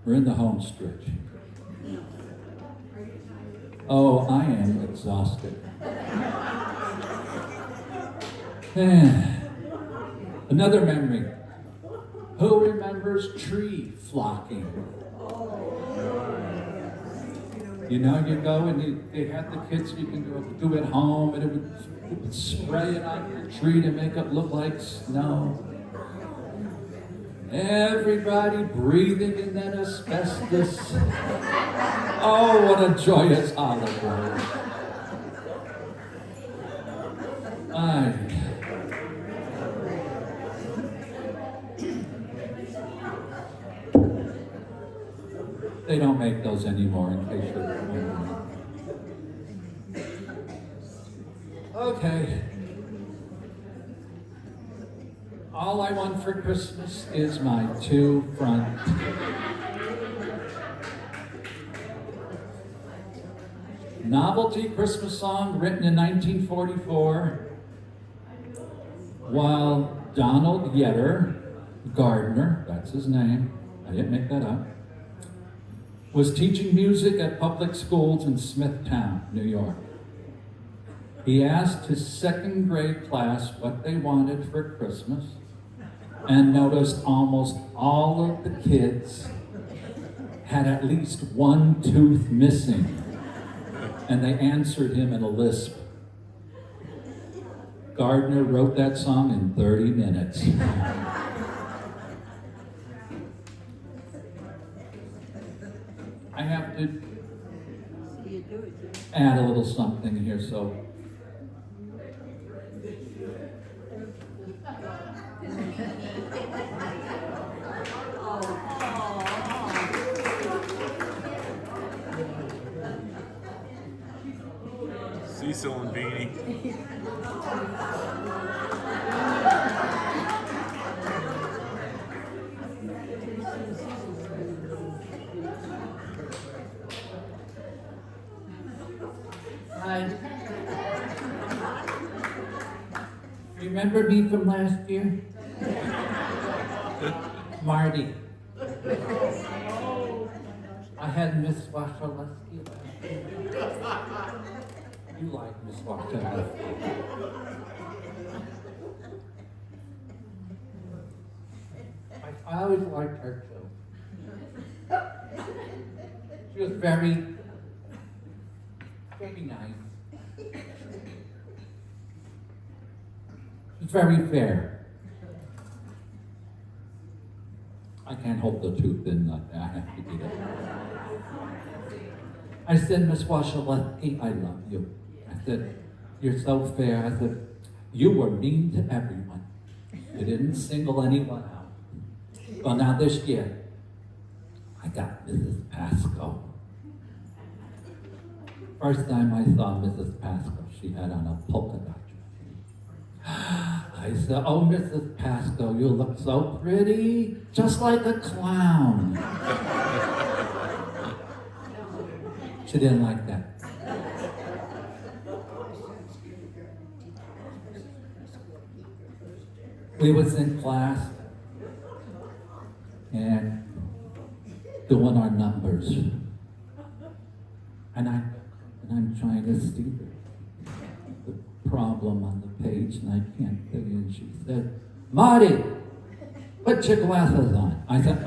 We're in the home stretch. Oh, I am exhausted. Another memory. Who remembers tree flocking? You know, you go and they had the kids, you can do it home, and it would spray it on your tree to make it look like snow. Everybody breathing in that asbestos. Oh, what a joyous holiday. They don't make those anymore, in case you're wondering. Okay. All I want for Christmas is my two front. Novelty Christmas song written in 1944 while Donald Yetter, Gardner, that's his name, I didn't make that up, was teaching music at public schools in Smithtown, New York. He asked his second grade class what they wanted for Christmas and noticed almost all of the kids had at least one tooth missing, and they answered him in a lisp. Gardner wrote that song in 30 minutes. I have to add a little something here, so. Cecil and Beanie. Hi. Remember me from last year? Marty. I had Miss Wachowski last year. You like Miss Wachowski. I always liked her too. She was very nice. She's very fair. I can't hold the tooth in like that. I have to eat it. I said, Miss Wachowski, I love you. I said, you're so fair. I said, you were mean to everyone. You didn't single anyone out. Well, now this year, I got Mrs. Pasco. First time I saw Mrs. Pasco, she had on a polka dot dress. I said, oh, Mrs. Pasco, you look so pretty, just like a clown. She didn't like that. We was in class and doing our numbers. And I'm trying to see the problem on the page, and I can't think. And she said, Marty, put your glasses on. I said,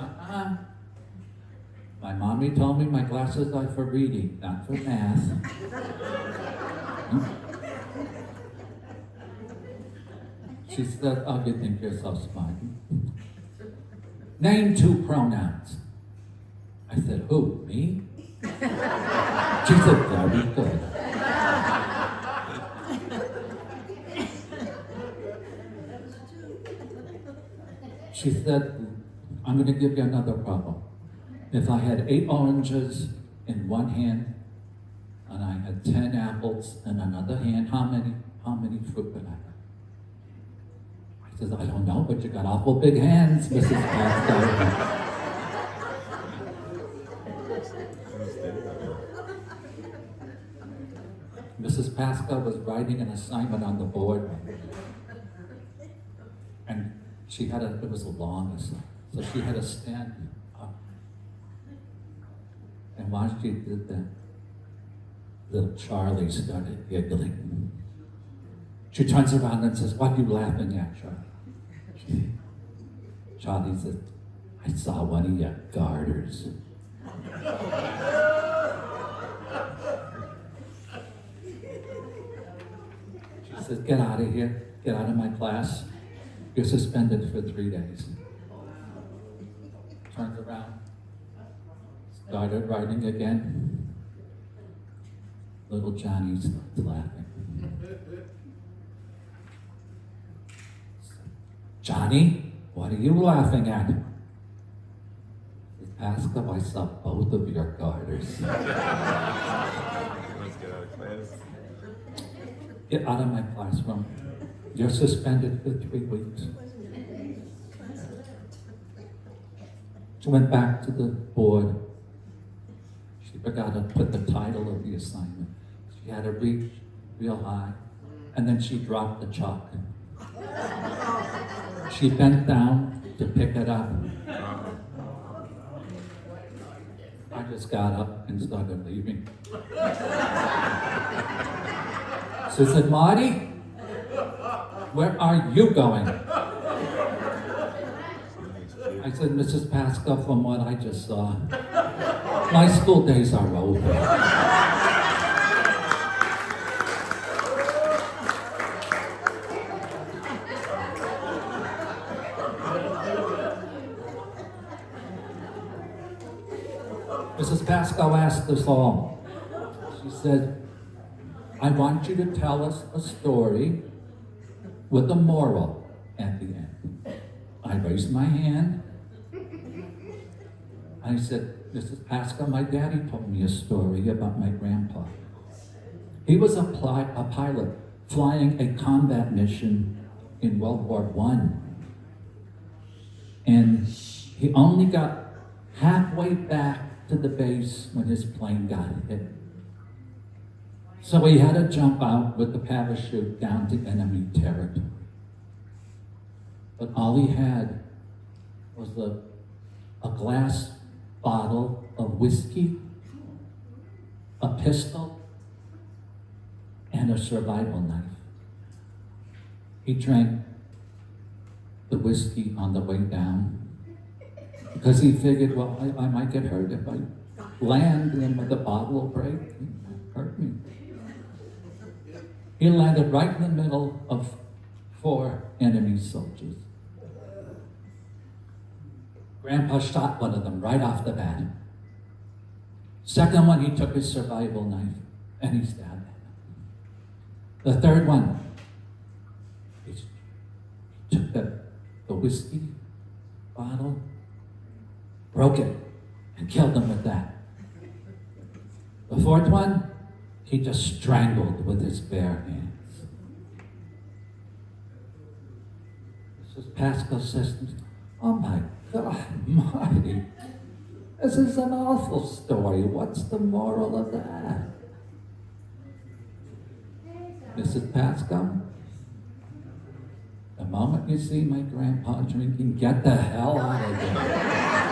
My mommy told me my glasses are for reading, not for math. She said, oh, you think you're so smart. Name two pronouns. I said, who, me? She said, very good. She said, I'm going to give you another problem. If I had 8 oranges in one hand, and I had 10 apples in another hand, how many fruit would I have? I said, I don't know, but you got awful big hands, Mrs. Pasco. Mrs. Pasco was writing an assignment on the board, and it was a long assignment, so she had to stand up And while she did that, little Charlie started giggling. She turns around and says, "What are you laughing at, Charlie?" Charlie says, "I saw one of your garters." She says, "Get out of here. Get out of my class. You're suspended for 3 days." Turns around, started writing again. Little Johnny starts laughing. "Johnny, what are you laughing at?" "Pascal, I saw both of your garters." Let's get out of class. "Get out of my classroom. You're suspended for 3 weeks." She went back to the board. She forgot to put the title of the assignment. She had to reach real high, and then she dropped the chalk. She bent down to pick it up. I just got up and started leaving. So I said, "Marty, where are you going?" I said, "Mrs. Pascal, from what I just saw, my school days are over." Mrs. Pascal asked us all. She said, "I want you to tell us a story with a moral at the end." I raised my hand. I said, "Mrs. Pascal, my daddy told me a story about my grandpa. He was a pilot flying a combat mission in World War I. And he only got halfway back to the base when his plane got hit. So he had to jump out with the parachute down to enemy territory. But all he had was a glass bottle of whiskey, a pistol, and a survival knife. He drank the whiskey on the way down because he figured, well, I might get hurt if I land and the bottle will break and hurt me. He landed right in the middle of 4 enemy soldiers. Grandpa shot one of them right off the bat. Second one, he took his survival knife and he stabbed him. The third one, he took the whiskey bottle, broke it, and killed him with that. The fourth one, he just strangled with his bare hands. Mrs. Pascal says, "Oh my God, Marty, this is an awful story. What's the moral of that?" Mrs. Pascal, the moment you see my grandpa drinking, get the hell out of there.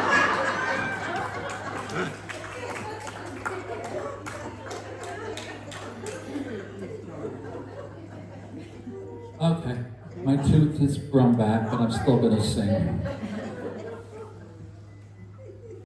Okay, my tooth is grown back, but I'm still gonna sing.